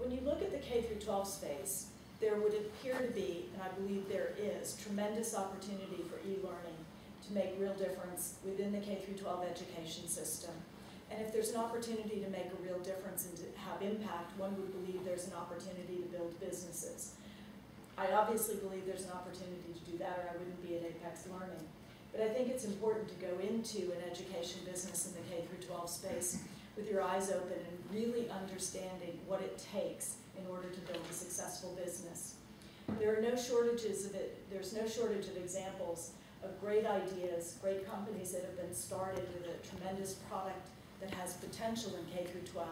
when you look at the K through 12 space, there would appear to be, and I believe there is, tremendous opportunity for e-learning to make real difference within the K through 12 education system. And if there's an opportunity to make a real difference and to have impact, one would believe there's an opportunity to build businesses. I obviously believe there's an opportunity to do that, or I wouldn't be at Apex Learning. But I think it's important to go into an education business in the K through 12 space with your eyes open and really understanding what it takes in order to build a successful business. There are no shortages of it. There's no shortage of examples of great ideas, great companies that have been started with a tremendous product that has potential in K through 12.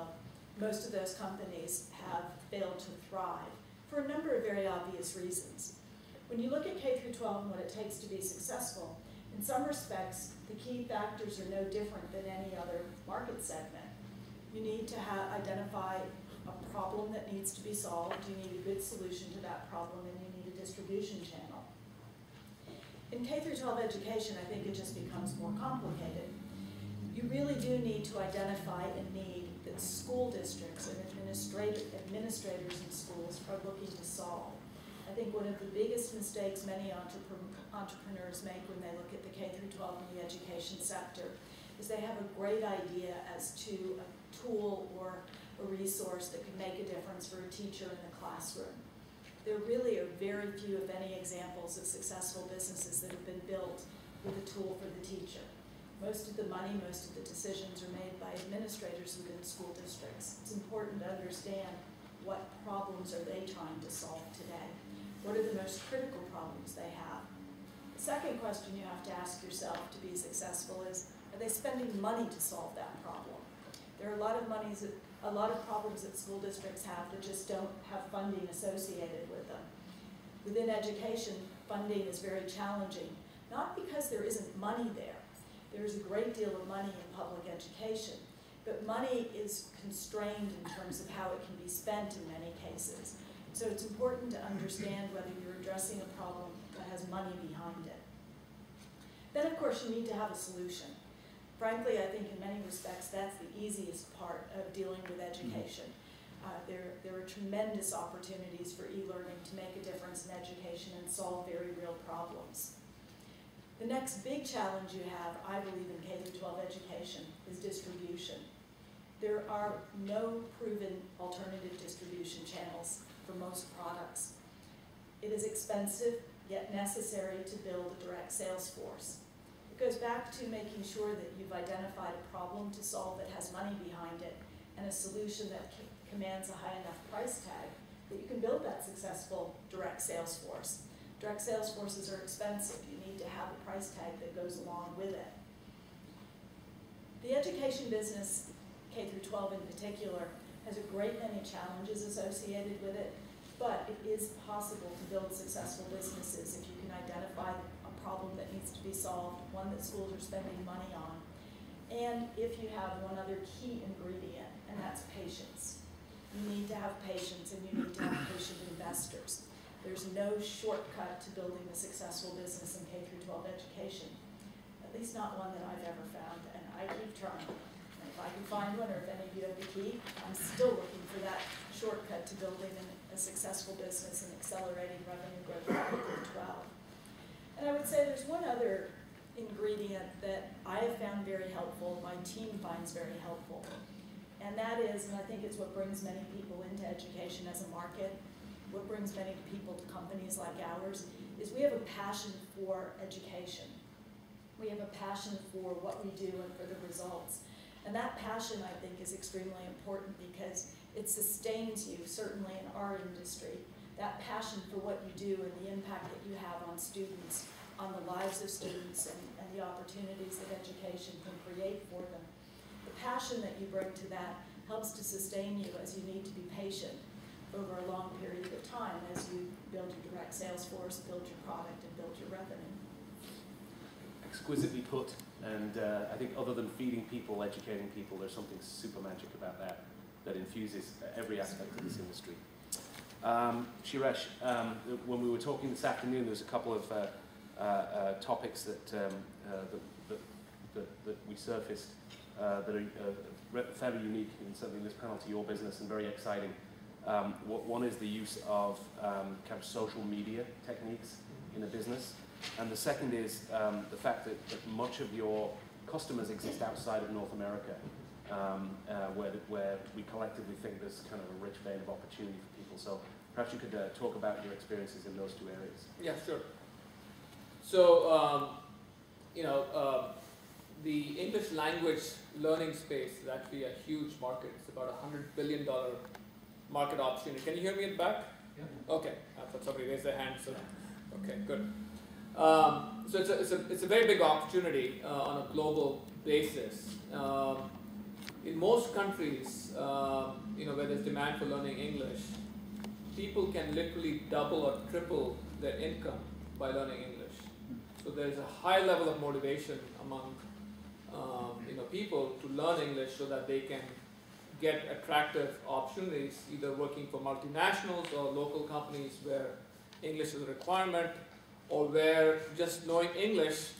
Most of those companies have failed to thrive for a number of very obvious reasons. When you look at K through 12 and what it takes to be successful, in some respects, the key factors are no different than any other market segment. You need to identify a problem that needs to be solved, you need a good solution to that problem, and you need a distribution channel. In K through 12 education, I think it just becomes more complicated. You really do need to identify a need that school districts and administrators in schools are looking to solve. I think one of the biggest mistakes many entrepreneurs make when they look at the K through 12 in the education sector is they have a great idea as to a tool or a resource that can make a difference for a teacher in the classroom. There really are very few, if any, examples of successful businesses that have been built with a tool for the teacher. Most of the money, most of the decisions are made by administrators within school districts. It's important to understand what problems are they trying to solve today. What are the most critical problems they have? The second question you have to ask yourself to be successful is, are they spending money to solve that problem? There are a lot of problems that school districts have that just don't have funding associated with them. Within education, funding is very challenging, not because there isn't money there. There's a great deal of money in public education, but money is constrained in terms of how it can be spent in many cases. So it's important to understand whether you're addressing a problem that has money behind it. Then, of course, you need to have a solution. Frankly, I think in many respects, that's the easiest part of dealing with education. There are tremendous opportunities for e-learning to make a difference in education and solve very real problems. The next big challenge you have, I believe, in K through 12 education is distribution. There are no proven alternative distribution channels for most products. It is expensive, yet necessary to build a direct sales force. It goes back to making sure that you've identified a problem to solve that has money behind it and a solution that commands a high enough price tag that you can build that successful direct sales force. Direct sales forces are expensive. You need to have a price tag that goes along with it. The education business, K through 12 in particular, has a great many challenges associated with it, but it is possible to build successful businesses if you can identify a problem that needs to be solved, one that schools are spending money on, and if you have one other key ingredient, and that's patience. You need to have patience, and you need to have patient investors. There's no shortcut to building a successful business in K through 12 education, at least not one that I've ever found, and I keep trying. And if I can find one, or if any of you have the key, I'm still looking for that shortcut to building a successful business and accelerating revenue growth in K through 12. And I would say there's one other ingredient that I have found very helpful, my team finds very helpful, and that is, and I think it's what brings many people into education as a market, what brings many people to companies like ours, is we have a passion for education. We have a passion for what we do and for the results. And that passion, I think, is extremely important because it sustains you, certainly in our industry. That passion for what you do and the impact that you have on students, on the lives of students, and the opportunities that education can create for them. The passion that you bring to that helps to sustain you as you need to be patient over a long period of time as you build your direct sales force, build your product, and build your revenue. Exquisitely put, and I think other than feeding people, educating people, there's something super magic about that infuses every aspect of this industry. Suresh, when we were talking this afternoon, there was a couple of topics that we surfaced that are fairly unique in certainly this panel to your business and very exciting. One is the use of kind of social media techniques in a business, and the second is the fact that much of your customers exist outside of North America, where we collectively think there's kind of a rich vein of opportunity for people. So perhaps you could talk about your experiences in those two areas. Yeah, sure. So, the English language learning space is actually a huge market. It's about $100 billion market opportunity. Can you hear me in the back? Yeah. Okay. I thought somebody raised their hand. So, okay, good. So it's a very big opportunity on a global basis. In most countries, where there's demand for learning English, people can literally double or triple their income by learning English. So there's a high level of motivation among people to learn English so that they can get attractive opportunities, either working for multinationals or local companies where English is a requirement, or where just knowing English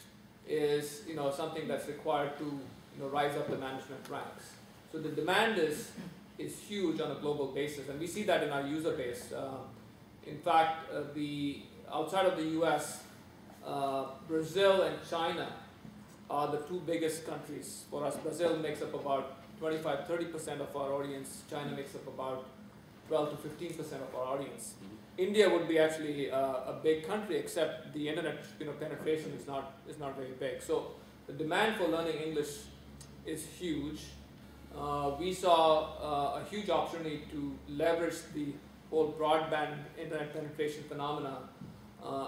is something that's required to rise up the management ranks. So the demand is huge on a global basis, and we see that in our user base. In fact, outside of the US, Brazil and China are the two biggest countries for us. Brazil makes up about 25-30% of our audience. China makes up about 12 to 15% of our audience. India would be actually a big country, except the internet penetration is not very big. So the demand for learning English is huge. We saw a huge opportunity to leverage the whole broadband internet penetration phenomena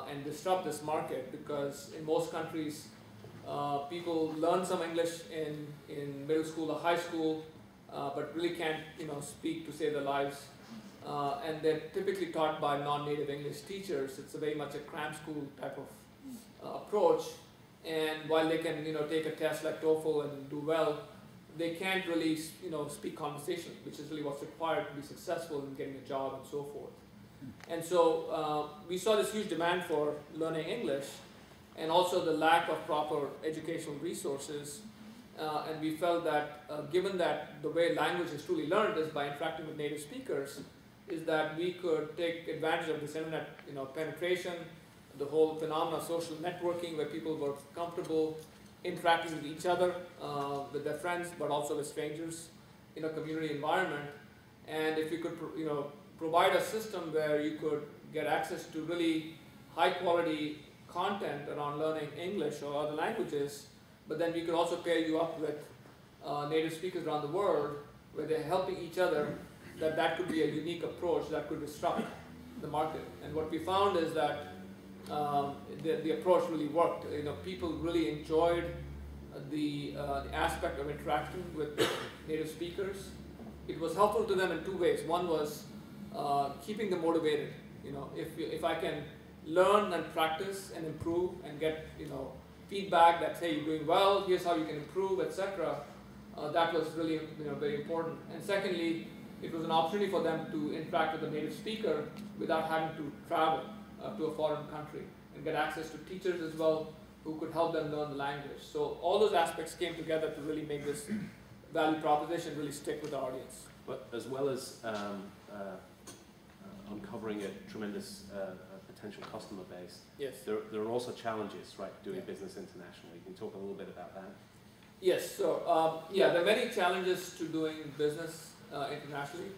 and disrupt this market, because in most countries people learn some English in middle school or high school, but really can't speak to save their lives. And they're typically taught by non-native English teachers. It's a very much a cram school type of approach. And while they can take a test like TOEFL and do well, they can't really speak conversation, which is really what's required to be successful in getting a job and so forth. And so we saw this huge demand for learning English, and also the lack of proper educational resources. And we felt that given that the way language is truly learned is by interacting with native speakers, is that we could take advantage of this internet penetration, the whole phenomenon of social networking, where people were comfortable interacting with each other, with their friends, but also with strangers in a community environment. And if we could provide a system where you could get access to really high quality content around learning English or other languages, but then we could also pair you up with native speakers around the world where they're helping each other, that could be a unique approach that could disrupt the market. And what we found is that the approach really worked. People really enjoyed the aspect of interaction with native speakers. It was helpful to them in two ways. One was keeping them motivated. If I can learn and practice and improve and get feedback that, hey, you're doing well, here's how you can improve, etc. That was really very important. And secondly, it was an opportunity for them to interact with a native speaker without having to travel to a foreign country, and get access to teachers as well who could help them learn the language. So all those aspects came together to really make this value proposition really stick with the audience. But as well as uncovering a tremendous potential customer base, yes, there are also challenges, right, doing business internationally. Can you talk a little bit about that? Yes, so there are many challenges to doing business internationally.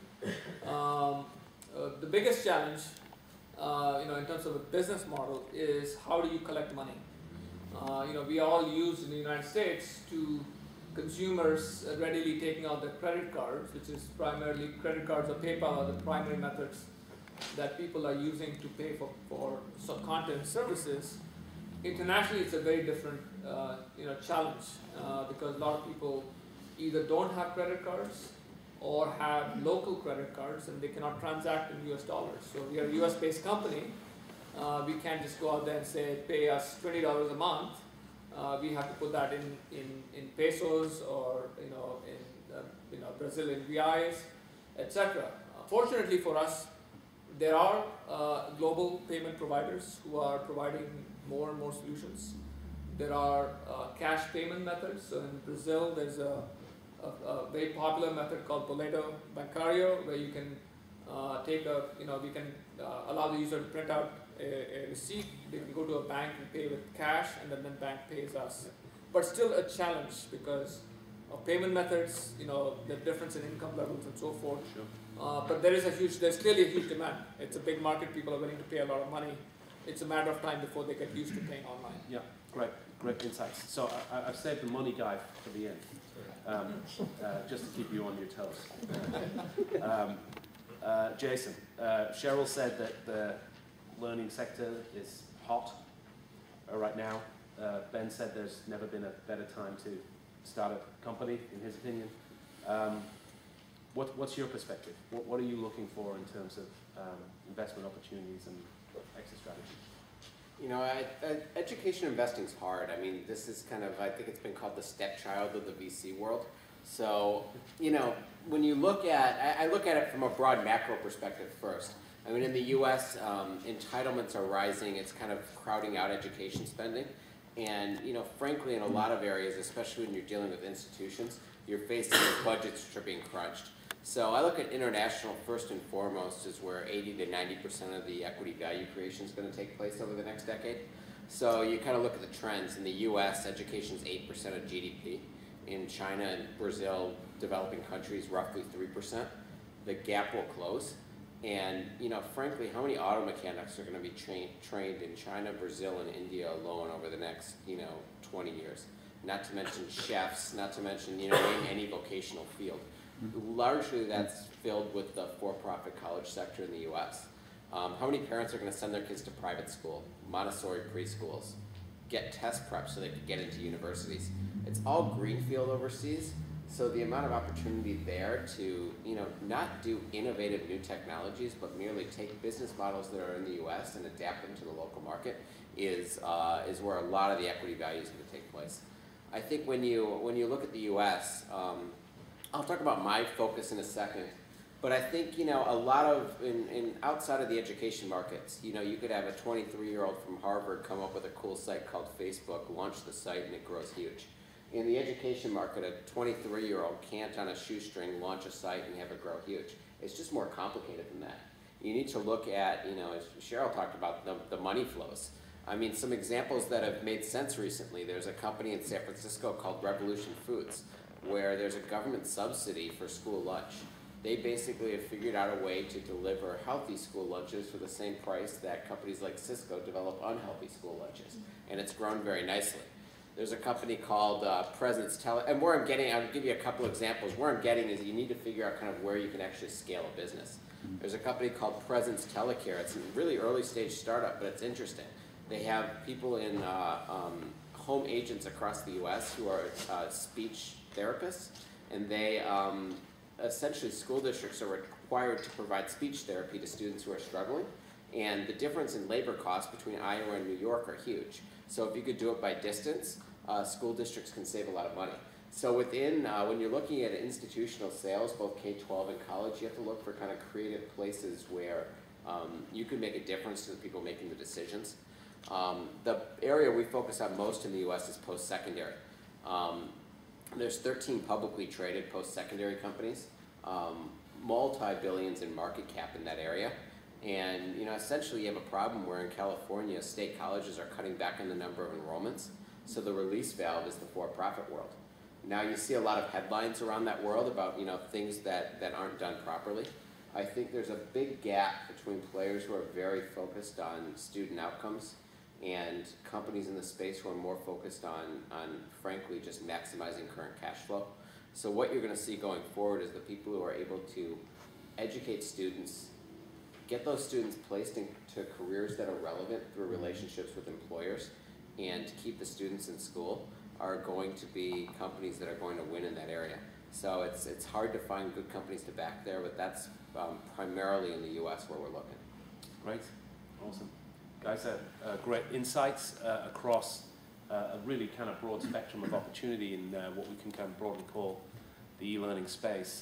The biggest challenge, in terms of a business model, is how do you collect money? We all use in the United States to consumers readily taking out their credit cards, which is primarily credit cards or PayPal are the primary methods that people are using to pay for some content services. Internationally, it's a very different challenge because a lot of people either don't have credit cards or have local credit cards and they cannot transact in US dollars. So we are a US based company. We can't just go out there and say, pay us $20 a month. We have to put that in pesos or in Brazilian reais, etc. Fortunately for us, there are global payment providers who are providing more and more solutions. There are cash payment methods. So in Brazil, there's a very popular method called Boleto Bancário, where you can take a, we can allow the user to print out a receipt, they can go to a bank and pay with cash, and then the bank pays us. But still a challenge because of payment methods, the difference in income levels and so forth. Sure. But there's clearly a huge demand. It's a big market, people are willing to pay a lot of money. It's a matter of time before they get used to paying online. Yeah, great insights. So I've saved the money guy for the end, just to keep you on your toes. Jason, Cheryl said that the learning sector is hot right now. Ben said there's never been a better time to start a company, in his opinion. What's your perspective? What are you looking for in terms of investment opportunities and exit strategy? Education investing is hard. I mean, this is kind of, I think it's been called the stepchild of the VC world. So, when you look at, I look at it from a broad macro perspective first. I mean, in the US, entitlements are rising. It's kind of crowding out education spending. And, frankly, in a lot of areas, especially when you're dealing with institutions, you're facing budgets which are being crunched. So I look at international first and foremost as where 80 to 90% of the equity value creation is going to take place over the next decade. So you kind of look at the trends. In the US, education is 8% of GDP. In China and Brazil, developing countries, roughly 3%. The gap will close. And, frankly, how many auto mechanics are going to be trained in China, Brazil, and India alone over the next, 20 years? Not to mention chefs, not to mention, name any vocational field. Largely that's filled with the for-profit college sector in the US. How many parents are going to send their kids to private school, Montessori preschools, get test prep so they can get into universities? It's all greenfield overseas. So the amount of opportunity there to, not do innovative new technologies, but merely take business models that are in the U.S. and adapt them to the local market is where a lot of the equity value is going to take place. I think when you look at the U.S., I'll talk about my focus in a second, but I think a lot of outside of the education markets, you could have a 23-year-old from Harvard come up with a cool site called Facebook, launch the site, and it grows huge. In the education market, a 23-year-old can't, on a shoestring, launch a site and have it grow huge. It's just more complicated than that. You need to look at, as Cheryl talked about, the money flows. I mean, some examples that have made sense recently. There's a company in San Francisco called Revolution Foods, where there's a government subsidy for school lunch. They basically have figured out a way to deliver healthy school lunches for the same price that companies like Cisco develop unhealthy school lunches. And it's grown very nicely. There's a company called Presence and where I'm getting, I'll give you a couple examples. Where I'm getting is you need to figure out kind of where you can actually scale a business. There's a company called Presence Telecare. It's a really early stage startup, but it's interesting. They have people in home agents across the US who are speech therapists, and they essentially school districts are required to provide speech therapy to students who are struggling, and the difference in labor costs between Iowa and New York are huge. So if you could do it by distance, school districts can save a lot of money. So within, when you're looking at institutional sales, both K-12 and college, you have to look for kind of creative places where you can make a difference to the people making the decisions. The area we focus on most in the US is post-secondary. There's 13 publicly traded post-secondary companies, multi-billions in market cap in that area. And essentially you have a problem where in California, state colleges are cutting back on the number of enrollments. So the release valve is the for-profit world. Now you see a lot of headlines around that world about things that aren't done properly. I think there's a big gap between players who are very focused on student outcomes and companies in the space who are more focused on frankly just maximizing current cash flow. So what you're going to see going forward is the people who are able to educate students, get those students placed into careers that are relevant through relationships with employers, and to keep the students in school are going to be companies that are going to win in that area. So it's hard to find good companies to back there, but that's primarily in the US where we're looking. Great, awesome. Guys, great insights across a really kind of broad spectrum of opportunity in what we can kind of broadly call the e-learning space.